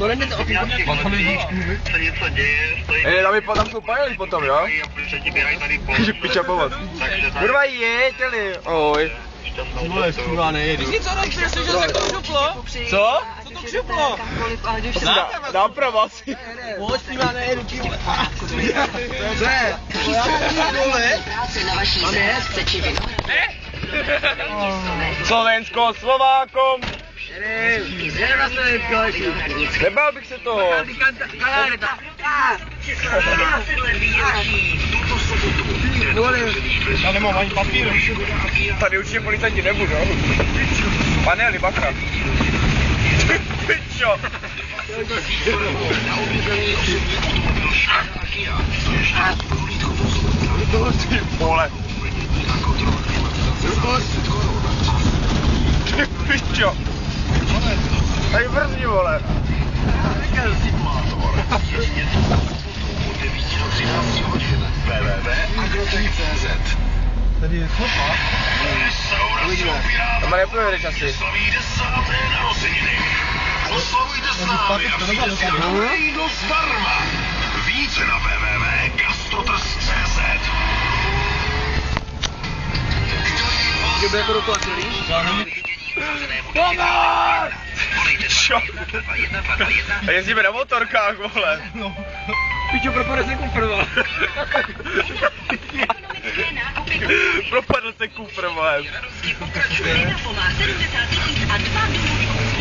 To jdete o ty se něco děje, stojí... Tam jsou pajeli potom, jo? Protože ti běrají tady po... Piča pomoc. Kurva jeďeli, oj. Vole, kurva nejedy. Ty co dobře, že se to křuplo? Co? Co to křuplo? Dám pravo asi. Pojď s tím já nejedu, ty vole. Co je? Slovensko, Slovákom. Nebál bych se toho. Já nemám ani papír. Tady určitě policajti nebudou. Panely, bacha. Pičo. Ty vole. Ty pičo. Tady brzdí, vole. www.agrotech.cz. Tady je copa. Tam nepojedeš asi. Oslavujte slávy a přijde si jídlo zdarma. Více na www.gastrotrst.cz. Kdo bude jako do toho celý? Pomoc! Čo? A jezdíme na motorkách, vole. No. Pičo, propadl se kufr, vole. Propadl se kufr, vole.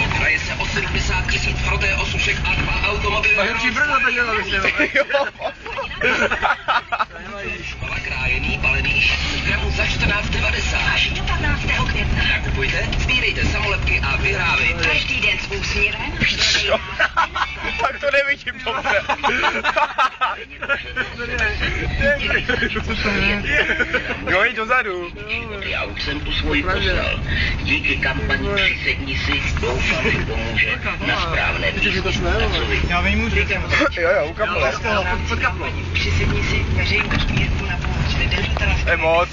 Hraje se o 70 000 proté osušek a 2 automobily. Tak určitě brzo to dělá, myslím. Špala krájený, balený 600 gramů za 14,90. Až do 15. května. Nakupujte, sbírejte samolepky a vyhrávejte. Každý den s úsměvem. Čo? Tak to nevidím dobře. Jo, jď dozadu. Já už jsem tu svoji poslal. Díky kampani Přisedni si, doufám, že pomůže na správné místě. Já vím, že Jo, u kaple. pod kaplou. Přisedni si veřejnost městu na pomoc. To je moc.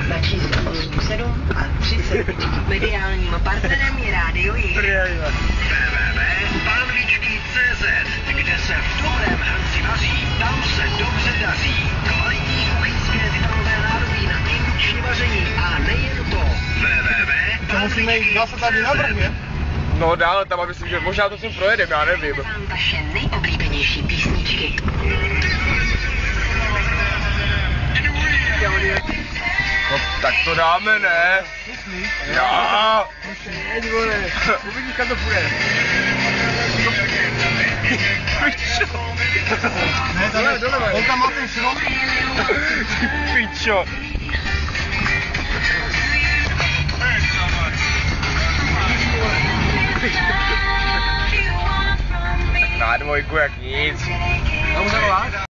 Na číslo 87 a 30. Mediálním partnerem je Rádio J. www.pánvičky.cz, kde se v dobrém hrnci vaří, tam se dobře daří. Kvalitní kuchyňské tytanové nádobí na indukční vaření a nejen to. To musíme jít zase tady na vrchně. No dál, tam myslím, že možná to sem projedem, já nevím. Vaše nejoblíbenější písničky. No tak to dáme, ne? Já. Jeď, vole. Uvidíš, kam to půjde. Ne, tady dole. On tam má ten šrot. Pičo. Na dvojku jak nic. No, můžeme vás?